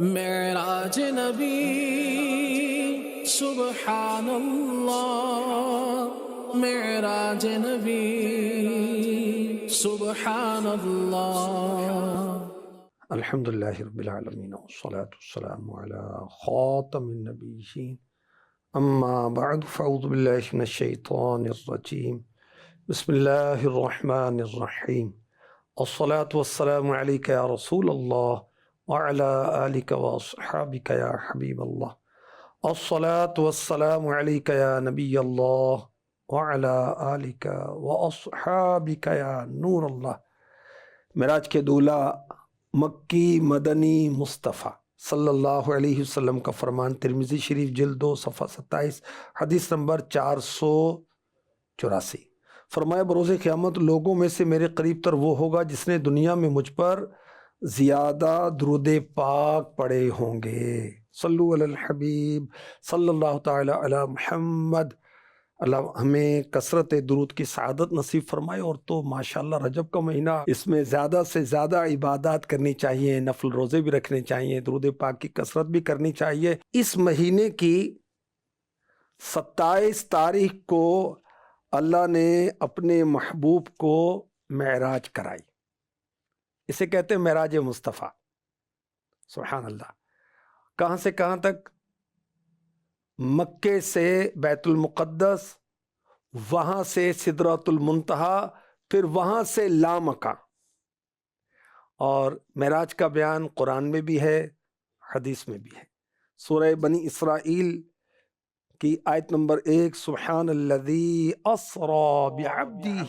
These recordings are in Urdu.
معراج نبی سبحان اللہ، معراج نبی سبحان اللہ۔ الحمدللہ رب العالمین والصلاة والسلام علی خاتم النبیین، اما بعد فاعوذ باللہ من الشیطان الرجیم، بسم اللہ الرحمن الرحیم، الصلاة والسلام علیک یا رسول اللہ وعلی آلک واصحابک یا حبیب اللہ، الصلاة والسلام علیک یا نبی اللہ وعلی آلک واصحابک یا نور اللہ۔ معراج کے دولہ مکی مدنی مصطفیٰ صلی اللہ علیہ وسلم کا فرمان، ترمذی شریف جلد 2 صفحہ 27 حدیث نمبر 484۔ فرمایا بروز قیامت لوگوں میں سے میرے قریب تر وہ ہوگا جس نے دنیا میں مجھ پر زیادہ درود پاک پڑے ہوں گے۔ صلو علی الحبیب صلی اللہ تعالی علی محمد۔ اللہ ہمیں کثرت درود کی سعادت نصیب فرمائے۔ اور تو ماشاءاللہ رجب کا مہینہ، اس میں زیادہ سے زیادہ عبادات کرنی چاہیے، نفل روزے بھی رکھنے چاہیے، درود پاک کی کثرت بھی کرنی چاہیے۔ اس مہینے کی 27 تاریخ کو اللہ نے اپنے محبوب کو معراج کرائی، اسے کہتے ہیں معراج مصطفیٰ۔ سبحان اللہ۔ کہاں سے کہاں تک؟ مکے سے بیت المقدس، وہاں سے سدرۃ المنتہا، پھر وہاں سے لامکاں۔ اور معراج کا بیان قرآن میں بھی ہے، حدیث میں بھی ہے۔ سورہ بنی اسرائیل کی آیت نمبر 1، سبحان الذی اسری بعبدہ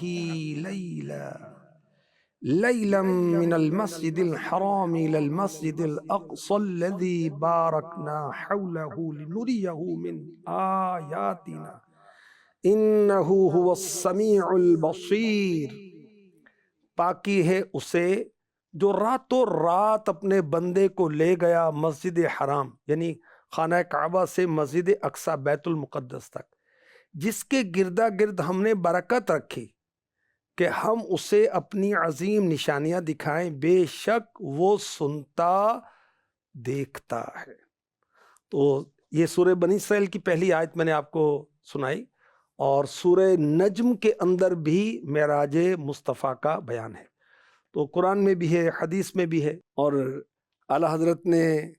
لیلا من المسجد الحرام الى المسجد الاقصى الذي باركنا حوله لنريه من آیاتنا انه هو السمیع البصیر۔ پاکی ہے اسے جو راتوں رات اپنے بندے کو لے گیا مسجد حرام یعنی خانہ کعبہ سے مسجد اقصی بیت المقدس تک، جس کے گردا گرد ہم نے برکت رکھی کہ ہم اسے اپنی عظیم نشانیاں دکھائیں، بے شک وہ سنتا دیکھتا ہے۔ تو یہ سورہ بنی اسرائیل کی پہلی آیت میں نے آپ کو سنائی، اور سورہ نجم کے اندر بھی معراج مصطفیٰ کا بیان ہے۔ تو قرآن میں بھی ہے، حدیث میں بھی ہے۔ اور اعلیٰ حضرت نے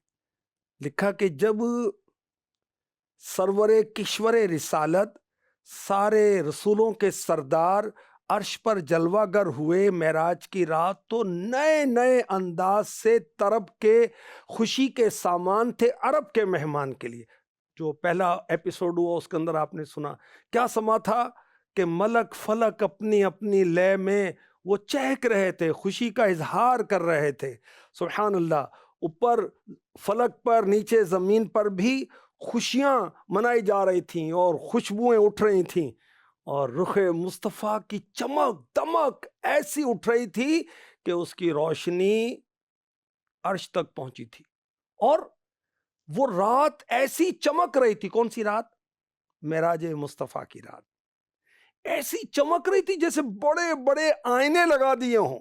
لکھا کہ جب سرور کشور رسالت، سارے رسولوں کے سردار عرش پر جلوہ گر ہوئے معراج کی رات، تو نئے نئے انداز سے طرب کے خوشی کے سامان تھے عرب کے مہمان کے لیے۔ جو پہلا ایپیسوڈ ہوا اس کے اندر آپ نے سنا کیا سما تھا کہ ملک فلک اپنی اپنی لے میں وہ چہک رہے تھے، خوشی کا اظہار کر رہے تھے۔ سبحان اللہ۔ اوپر فلک پر، نیچے زمین پر بھی خوشیاں منائی جا رہی تھیں اور خوشبوئیں اٹھ رہی تھیں، اور رخ مصطفیٰ کی چمک دمک ایسی اٹھ رہی تھی کہ اس کی روشنی عرش تک پہنچی تھی۔ اور وہ رات ایسی چمک رہی تھی، کون سی رات؟ معراج مصطفیٰ کی رات ایسی چمک رہی تھی جیسے بڑے بڑے آئینے لگا دیے ہوں۔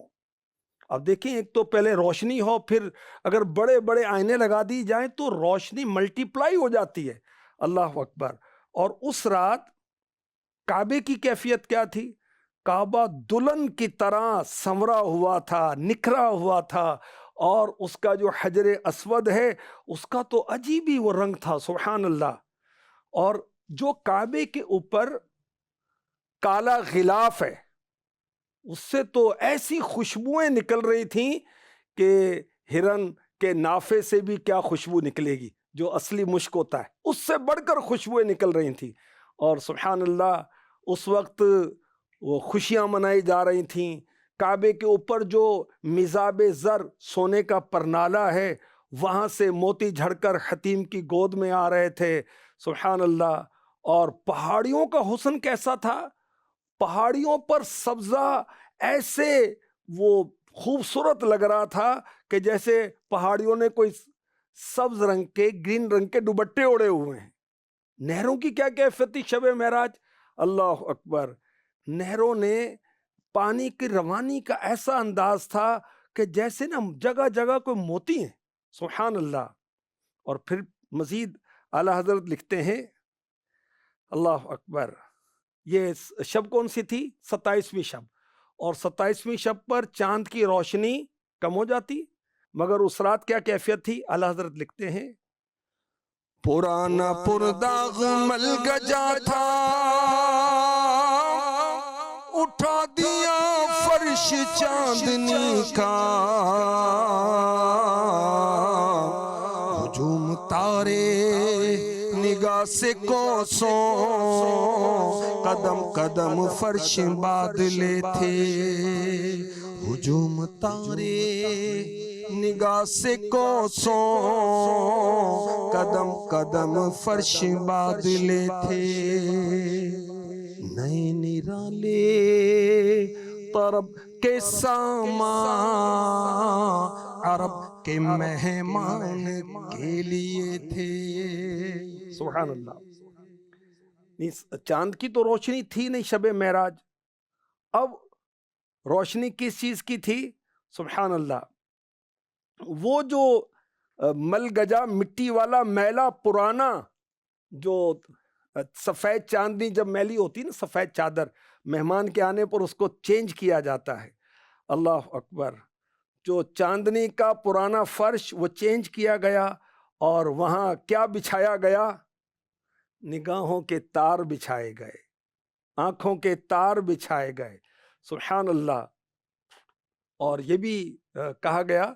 اب دیکھیں، ایک تو پہلے روشنی ہو، پھر اگر بڑے بڑے آئینے لگا دی جائیں تو روشنی ملٹی پلائی ہو جاتی ہے۔ اللہ اکبر۔ اور اس رات کعبے کی کیفیت کیا تھی؟ کعبہ دلہن کی طرح سنورا ہوا تھا، نکھرا ہوا تھا، اور اس کا جو حجر اسود ہے اس کا تو عجیب ہی وہ رنگ تھا۔ سبحان اللہ۔ اور جو کعبے کے اوپر کالا غلاف ہے اس سے تو ایسی خوشبوئیں نکل رہی تھیں کہ ہرن کے نافے سے بھی کیا خوشبو نکلے گی، جو اصلی مشک ہوتا ہے اس سے بڑھ کر خوشبوئیں نکل رہی تھیں۔ اور سبحان اللہ، اس وقت وہ خوشیاں منائی جا رہی تھیں۔ کعبے کے اوپر جو مزاب زر سونے کا پرنالہ ہے وہاں سے موتی جھڑ کر حتیم کی گود میں آ رہے تھے۔ سبحان اللہ۔ اور پہاڑیوں کا حسن کیسا تھا؟ پہاڑیوں پر سبزہ ایسے وہ خوبصورت لگ رہا تھا کہ جیسے پہاڑیوں نے کوئی سبز رنگ کے، گرین رنگ کے دوپٹے اوڑے ہوئے ہیں۔ نہروں کی کیا کیفیت تھی شب معراج؟ اللہ اکبر۔ نہروں نے پانی کی روانی کا ایسا انداز تھا کہ جیسے نا جگہ جگہ کوئی موتی ہیں۔ سبحان اللہ۔ اور پھر مزید اعلیٰ حضرت لکھتے ہیں اللہ اکبر، یہ شب کون سی تھی؟ 27ویں شب، اور 27ویں شب پر چاند کی روشنی کم ہو جاتی، مگر اس رات کیا کیفیت تھی؟ اعلیٰ حضرت لکھتے ہیں پرانا پرداغ مل گجا تھا، اٹھا دیا فرش چاندنی کا، ہجوم تارے نگاہ سے کوسوں، قدم قدم فرش بادلے تھے، ہجوم تارے نگاہ سے کوسوں، قدم قدم فرش بادلے تھے، نئے نرالے طرب کے ساما، عرب کے مہمان کے لیے تھے۔ سبحان اللہ، چاند کی تو روشنی تھی نہیں شب معراج، اب روشنی کس چیز کی تھی؟ سبحان اللہ، وہ جو مل گجا مٹی والا میلا پرانا، جو سفید چاندنی جب میلی ہوتی نا، سفید چادر، مہمان کے آنے پر اس کو چینج کیا جاتا ہے، اللہ اکبر، جو چاندنی کا پرانا فرش وہ چینج کیا گیا، اور وہاں کیا بچھایا گیا؟ نگاہوں کے تار بچھائے گئے، آنکھوں کے تار بچھائے گئے، سبحان اللہ۔ اور یہ بھی کہا گیا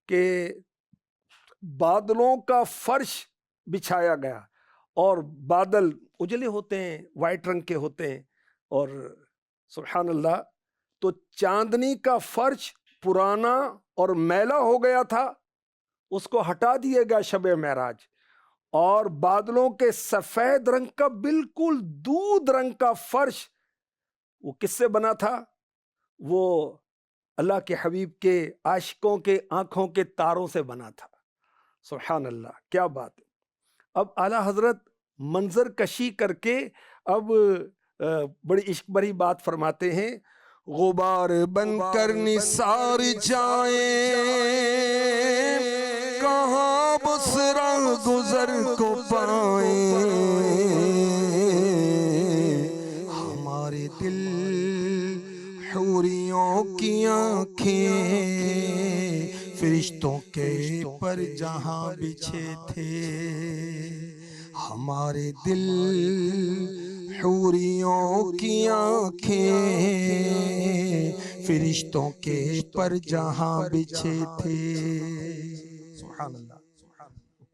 کہ بادلوں کا فرش بچھایا گیا، اور بادل اجلے ہوتے ہیں، وائٹ رنگ کے ہوتے ہیں، اور سبحان اللہ، تو چاندنی کا فرش پرانا اور میلا ہو گیا تھا، اس کو ہٹا دیے گا شب معراج، اور بادلوں کے سفید رنگ کا بالکل دودھ رنگ کا فرش، وہ کس سے بنا تھا؟ وہ اللہ کے حبیب کے عاشقوں کے آنکھوں کے تاروں سے بنا تھا، سبحان اللہ، کیا بات ہے۔ اب اعلیٰ حضرت منظر کشی کر کے اب بڑی عشق بھری بات فرماتے ہیں، غبار بن کر نثار جائیں، کہاں بسرا گزر کو پائیں، ہمارے دل حوریوں کی آنکھیں فرشتوں کے پر جہاں بچھے تھے، ہمارے دل حوریوں کی آنکھیں فرشتوں کے پر جہاں بچھے تھے، سبحان اللہ۔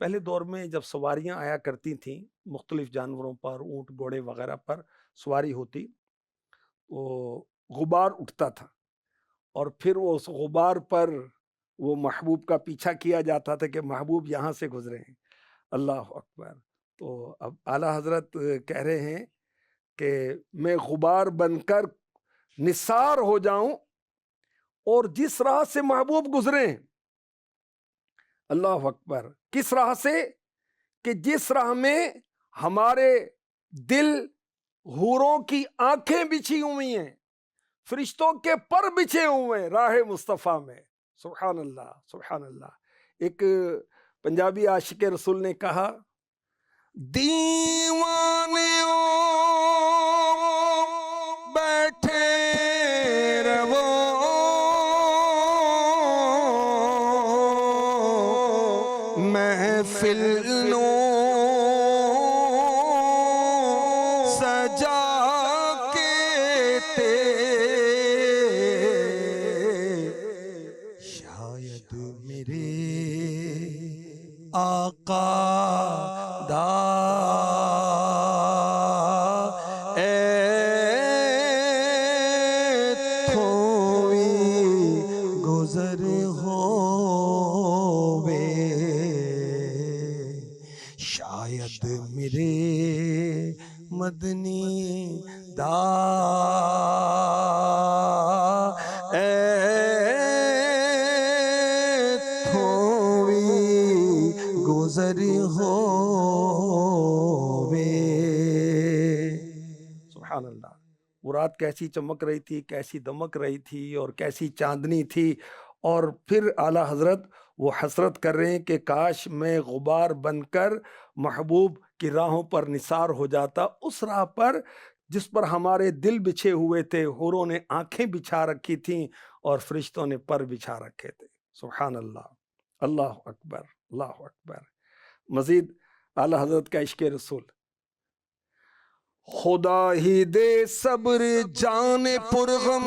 پہلے دور میں جب سواریاں آیا کرتی تھیں، مختلف جانوروں پر، اونٹ گھوڑے وغیرہ پر سواری ہوتی، وہ غبار اٹھتا تھا، اور پھر وہ اس غبار پر وہ محبوب کا پیچھا کیا جاتا تھا کہ محبوب یہاں سے گزرے ہیں، اللہ اکبر۔ تو اب اعلیٰ حضرت کہہ رہے ہیں کہ میں غبار بن کر نثار ہو جاؤں، اور جس راہ سے محبوب گزرے، اللہ اکبر، کس راہ سے؟ کہ جس راہ میں ہمارے دل حوروں کی آنکھیں بچھی ہوئی ہیں، فرشتوں کے پر بچھے ہوئے ہیں، راہ مصطفیٰ میں، سبحان اللہ، سبحان اللہ۔ ایک پنجابی عاشق رسول نے کہا، دیوانیوں بیٹھے رہو محفلوں سجا کے شاید میرے آقا دا تھوئی گزر ہووے، شاید میرے مدنی دا گزر ہووے، سبحان اللہ۔ وہ رات کیسی چمک رہی تھی، کیسی دمک رہی تھی، اور کیسی چاندنی تھی، اور پھر اعلیٰ حضرت وہ حسرت کر رہے ہیں کہ کاش میں غبار بن کر محبوب کی راہوں پر نثار ہو جاتا، اس راہ پر جس پر ہمارے دل بچھے ہوئے تھے، حوروں نے آنکھیں بچھا رکھی تھیں اور فرشتوں نے پر بچھا رکھے تھے۔ سبحان اللہ، اللہ اکبر، اللہ اکبر۔ مزید اعلی حضرت کا عشق رسول۔ خدا ہی دے صبر جان پرغم،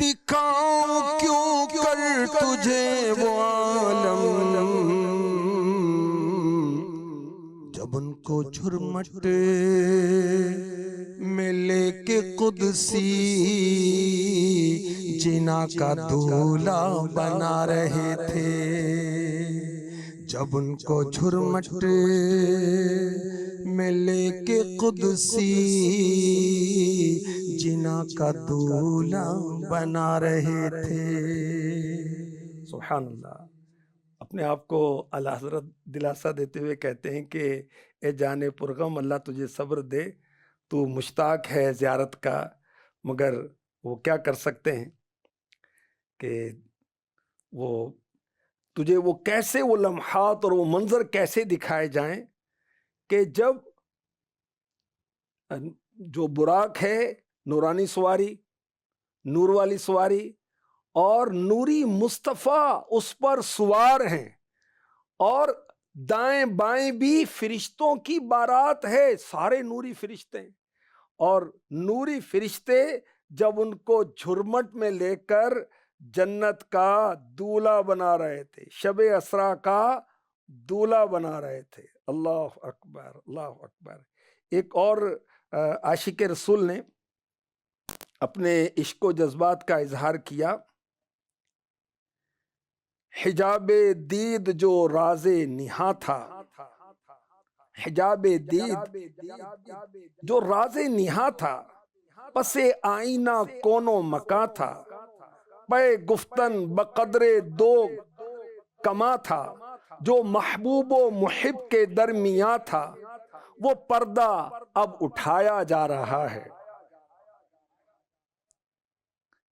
دکھاؤں کیوں کر تجھے وہ عالم، جب ان کو جھرمٹ میں لے کے قدسی جنا کا دولہا بنا رہے تھے، جب ان کو جھرمٹ میں لے کے قدسی جنا کا دولہا بنا رہے تھے۔ سبحان اللہ۔ اپنے آپ کو اعلی حضرت دلاسا دیتے ہوئے کہتے ہیں کہ اے جان پرغم، اللہ تجھے صبر دے، تو مشتاق ہے زیارت کا، مگر وہ کیا کر سکتے ہیں کہ وہ تجھے وہ کیسے وہ لمحات اور وہ منظر کیسے دکھائے جائیں کہ جب جو براق ہے، نورانی سواری، نور والی سواری، اور نوری مصطفیٰ اس پر سوار ہیں، اور دائیں بائیں بھی فرشتوں کی بارات ہے، سارے نوری فرشتے، اور نوری فرشتے جب ان کو جھرمٹ میں لے کر جنت کا دولہا بنا رہے تھے، شب اسرا کا دولہا بنا رہے تھے۔ اللہ اکبر، اللہ اکبر۔ ایک اور عاشق رسول نے اپنے عشق و جذبات کا اظہار کیا۔ حجاب دید جو راز نہاں تھا، حجاب دید جو راز نہاں تھا، پس آئینہ کون و مکاں تھا، پے گفتن بقدر دو کما تھا، جو محبوب و محب کے درمیاں تھا، وہ پردہ اب اٹھایا جا رہا ہے،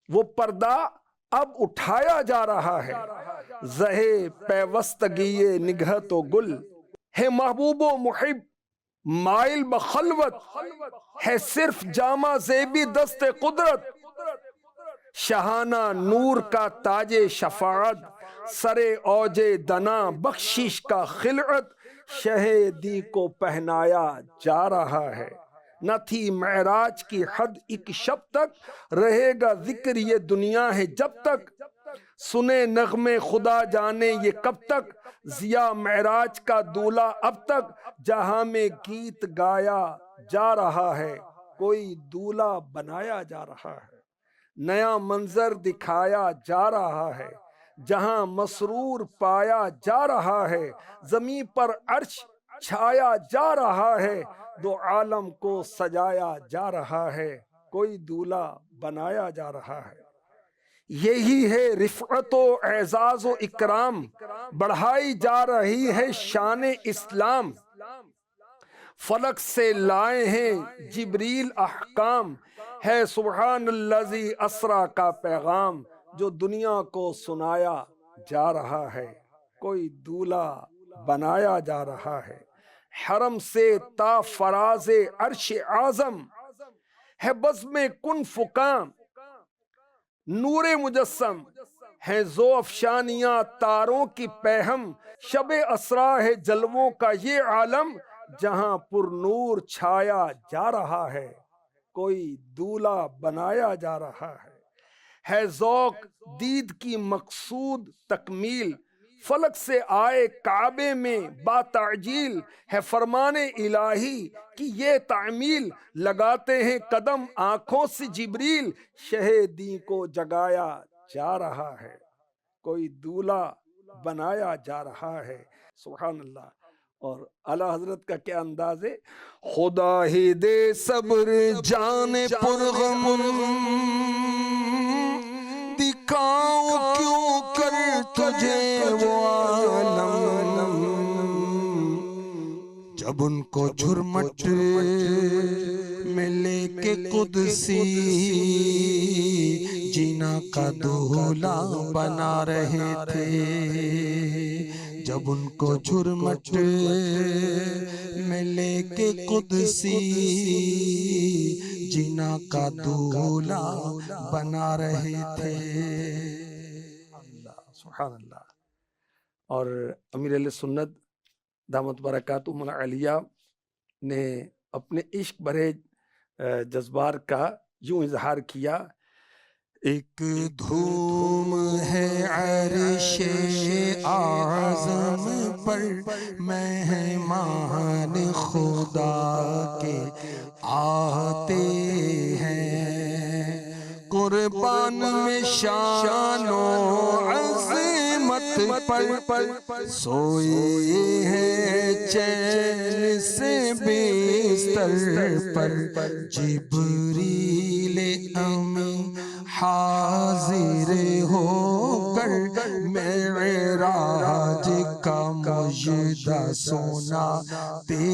وہ پردہ اب اٹھایا جا رہا ہے، زہے پیوستگی نگہت و گل ہے، محبوب و محب مائل بخلوت ہے، صرف جامہ زیبی دست قدرت، شہانہ نور کا تاج شفاعت، سرے اوج دنا بخشش کا خلعت، شہیدی کو پہنایا جا رہا ہے، نہ تھی معراج کی حد ایک شب تک، رہے گا ذکر یہ دنیا ہے جب تک، سنے نغمے خدا جانے یہ کب تک، ضیا معراج کا دولہا اب تک، جہاں میں گیت گایا جا رہا ہے، کوئی دولہا بنایا جا رہا ہے، نیا منظر دکھایا جا رہا ہے، جہاں مسرور پایا جا رہا ہے، زمین پر عرش چھایا جا رہا ہے، دو عالم کو سجایا جا رہا ہے، کوئی دولہا بنایا جا رہا ہے۔ یہی ہے رفعت و اعزاز و اکرام، بڑھائی جا رہی ہے شان اسلام، فلک سے لائے ہیں جبریل احکام، ہے سبحان الذی اسریٰ کا پیغام، جو دنیا کو سنایا جا رہا ہے، کوئی دولہا بنایا جا رہا ہے، حرم سے تا فراز عرش اعظم، ہے بزم کن فکاں نور مجسم، ہے ذو افشانیاں تاروں کی پہم، شب اسرا ہے جلووں کا یہ عالم، جہاں پر نور چھایا جا رہا ہے، کوئی دولہا بنایا جا رہا ہے ذوق دید کی مقصود تکمیل، فلک سے آئے کعبے میں با تعجیل، ہے فرمان الہی کی یہ تعمیل، لگاتے ہیں قدم آنکھوں سے جبریل، شہیدی کو جگایا جا رہا ہے، کوئی دولہا بنایا جا رہا ہے۔ سبحان اللہ۔ اور اعلیٰ حضرت کا کیا انداز ہے، خدا ہی دے صبر جان پرغم، دکھاؤں کیوں کر تجھے وہ عالم، جب ان کو جھرمٹ میں لے کے قدسی جینا کا دولہ بنا رہے تھے، جب ان کو جھرمٹ میں لے کے قدسی جینا کا دولہ بنا رہے تھے۔ اللہ سبحان اللہ۔ اور امیر اہل سنت دامت برکاتہم العالیہ نے اپنے عشق بھرے جذبات کا یوں اظہار کیا، ایک دھوم ہے عرش اعظم پر، مہمان خدا کے آتے ہیں، قربان میں شان و عظمت پر سوئے ہیں چین سے بستر پر، جبریل امین حاضر ہو کر معراج کا مجدہ سناتے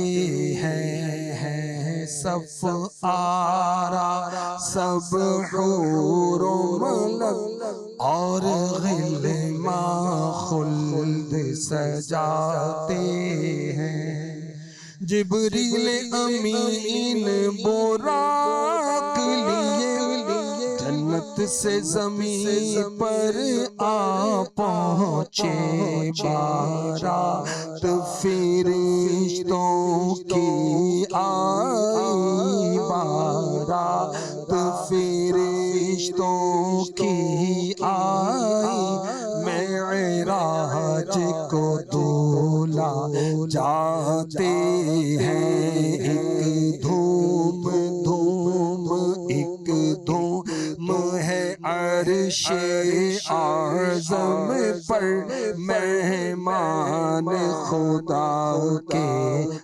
ہیں، صف آرا سب حور و ملک اور غلماں خلد سجاتے ہیں، جبریل امین براق لیے جنت سے زمین پر آ پہنچے، بارات فرشتوں کی آئی، بارات فرشتوں کی آئی، معراج کو دولہ جاتے ہیں، ایک دھوم ایک دھوم ہے عرش اعظم پر، مہمان خدا کے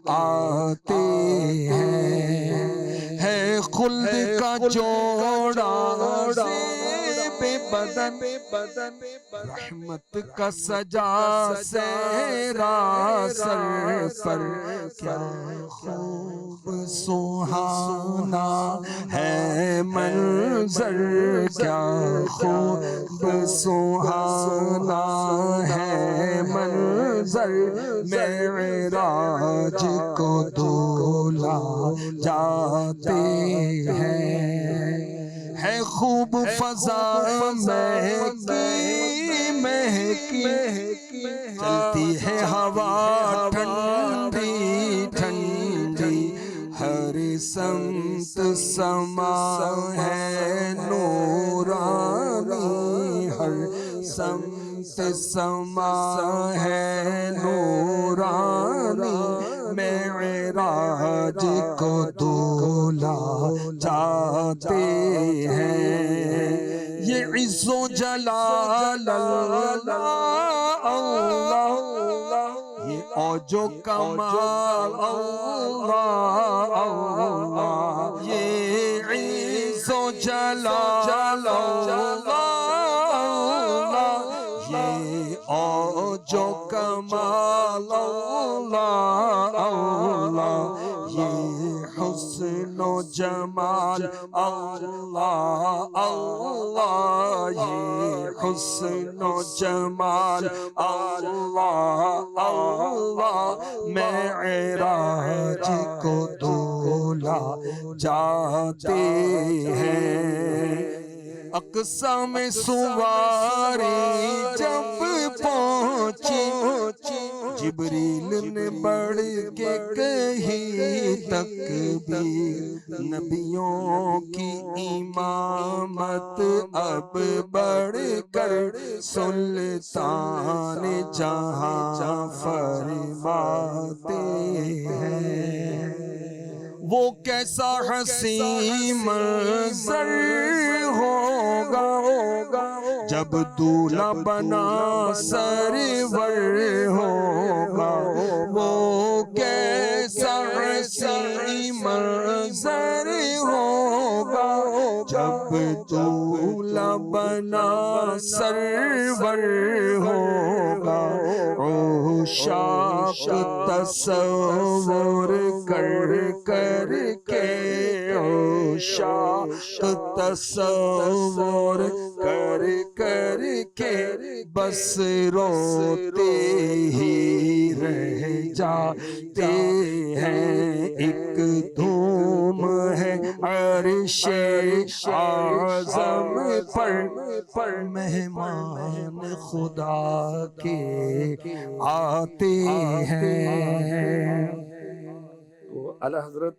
آتے ہیں، ہے خلد کا جوڑا بے بدن، رحمت کا سجا سہرا سر پر، کیا خوب سہانا ہے منظر، کیا خوب سہانا ہے منظر، معراج کو دولہ جاتے ہیں، ہے خوب فضا مہکی چلتی ہے ہوا ٹھنڈی ٹھنڈی، ہر سمت سما ہے نورانی، ہر سمت سما ہے نورانی، معراج کو دولہ جاتے ہیں، یہ عز و جلال اللہ، یہ اوج و کمال اللہ، یہ عز و جلال اللہ، یہ اوج و کمال اللہ، یہ حسن و جمال اللہ، یہ حسن و جمال اللہ، معراج کو دولہ جاتے ہیں، اقصی میں سواری جب پہنچی، جبریل نے بڑھ کے کہی تکبیر، نبیوں کی امامت اب بڑھ کر سلطان جہاں فرماتے ہیں، وہ کیسا حسین منظر ہوگا جب دولہا بنا سرور ہوگا، وہ کیسا حسین منظر ہوگا جب دولہا بنا سرور ہوگا، عشاق تصور کر کے، عشاق تصور کر کر کے بس روتے ہی رہ جاتے ہیں، ایک دھوم ہے عرش اعظم پر مہمان خدا کے آتے ہیں۔ تو اعلی حضرت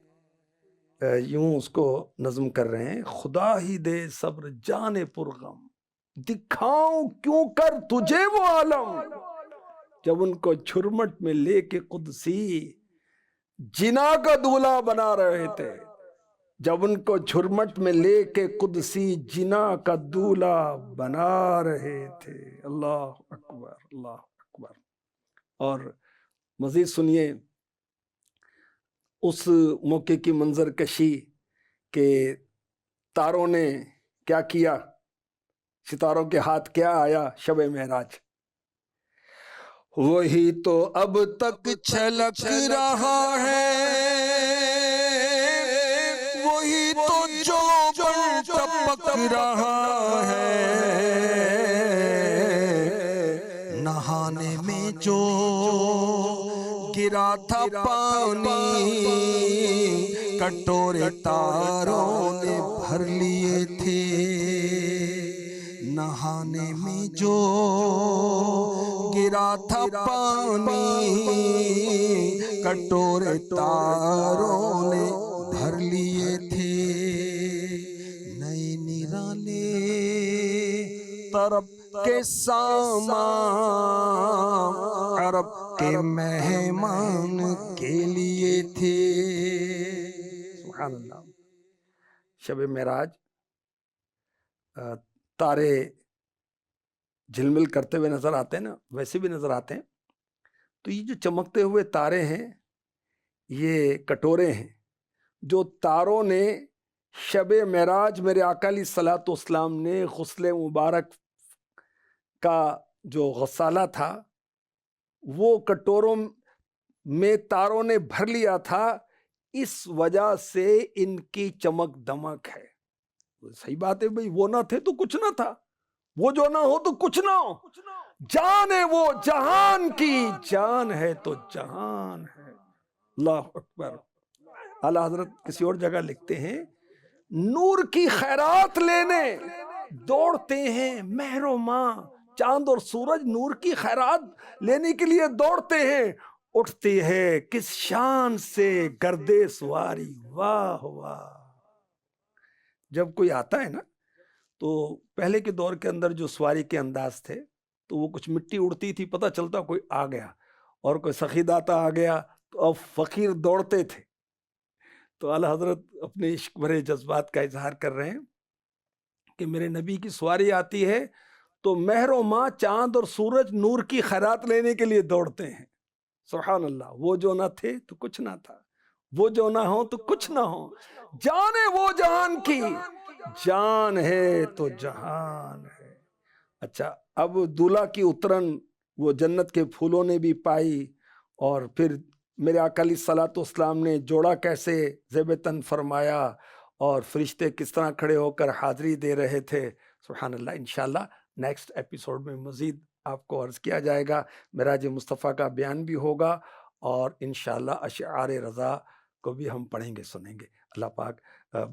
یوں اس کو نظم کر رہے ہیں، خدا ہی دے صبر جان پرغم، دکھاؤں کیوں کر تجھے وہ عالم، جب ان کو جھرمٹ میں لے کے قدسی جنا کا دولہا بنا رہے تھے، جب ان کو جھرمٹ میں لے کے قدسی جنا کا دولہا بنا رہے تھے۔ اللہ اکبر، اللہ اکبر۔ اور مزید سنیے اس موقع کی منظر کشی کہ تاروں نے کیا کیا، ستاروں کے ہاتھ کیا آیا شب معراج۔ وہی تو اب تک چھلک رہا ہے، وہی تو جو پر ٹپک رہا ہے، نہانے میں جو گرا تھا پانی کٹورے تاروں نے بھر لیے تھے، نہانے میں جو گرا تھا پانی کٹورے تاروں نے بھر لیے تھے، نئے نرانے طرب کے سامان عرب کے مہمان کے لیے تھے۔ سبحان اللہ۔ شب معراج تارے جھلمل کرتے ہوئے نظر آتے ہیں نا، ویسے بھی نظر آتے ہیں۔ تو یہ جو چمکتے ہوئے تارے ہیں یہ کٹورے ہیں جو تاروں نے شب معراج میرے آقا علیہ الصلوۃ والسلام نے غسل مبارک کا جو غسالہ تھا وہ کٹوروں میں تاروں نے بھر لیا تھا، اس وجہ سے ان کی چمک دمک ہے۔ صحیح بات ہے بھائی، وہ نہ تھے تو کچھ نہ تھا، وہ جو نہ ہو تو کچھ نہ ہو، جان ہے وہ جہان کی، جان ہے تو جہان ہے۔ اللہ اکبر۔ اعلیٰ حضرت کسی اور جگہ لکھتے ہیں، نور کی خیرات لینے دوڑتے ہیں مہر و ماہ، چاند اور سورج نور کی خیرات لینے کے لیے دوڑتے ہیں، اٹھتی ہے کس شان سے گردے سواری، واہ واہ۔ جب کوئی آتا ہے نا تو پہلے کے دور کے اندر جو سواری کے انداز تھے تو وہ کچھ مٹی اڑتی تھی، پتہ چلتا کوئی آ گیا، اور کوئی سخی داتا آ گیا تو اب فقیر دوڑتے تھے۔ تو اعلیٰ حضرت اپنے عشق بھرے جذبات کا اظہار کر رہے ہیں کہ میرے نبی کی سواری آتی ہے تو مہر و ماہ چاند اور سورج نور کی خیرات لینے کے لیے دوڑتے ہیں۔ سبحان اللہ۔ وہ جو نہ تھے تو کچھ نہ تھا، وہ جو نہ ہو تو کچھ نہ ہو، جان ہے وہ جہان کی، جان ہے تو جہان ہے۔ اچھا، اب دولہا کی اترن وہ جنت کے پھولوں نے بھی پائی، اور پھر میرے آقا علیہ الصلوۃ والسلام نے جوڑا کیسے زیب تن فرمایا، اور فرشتے کس طرح کھڑے ہو کر حاضری دے رہے تھے۔ سبحان اللہ۔ انشاءاللہ نیکسٹ ایپیسوڈ میں مزید آپ کو عرض کیا جائے گا، معراج مصطفیٰ کا بیان بھی ہوگا، اور انشاءاللہ اشعار رضا کو بھی ہم پڑھیں گے سنیں گے۔ اللہ پاک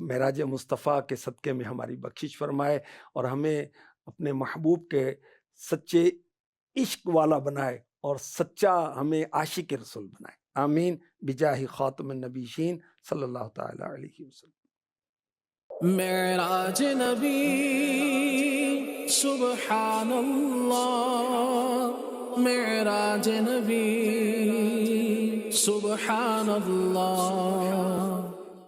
معراج مصطفیٰ کے صدقے میں ہماری بخشش فرمائے، اور ہمیں اپنے محبوب کے سچے عشق والا بنائے، اور سچا ہمیں عاشق رسول بنائے۔ آمین بجاہ خاتم النبیین صلی اللہ تعالی علیہ وسلم۔ معراج نبی سبحان اللہ، معراج نبی سبحان اللہ۔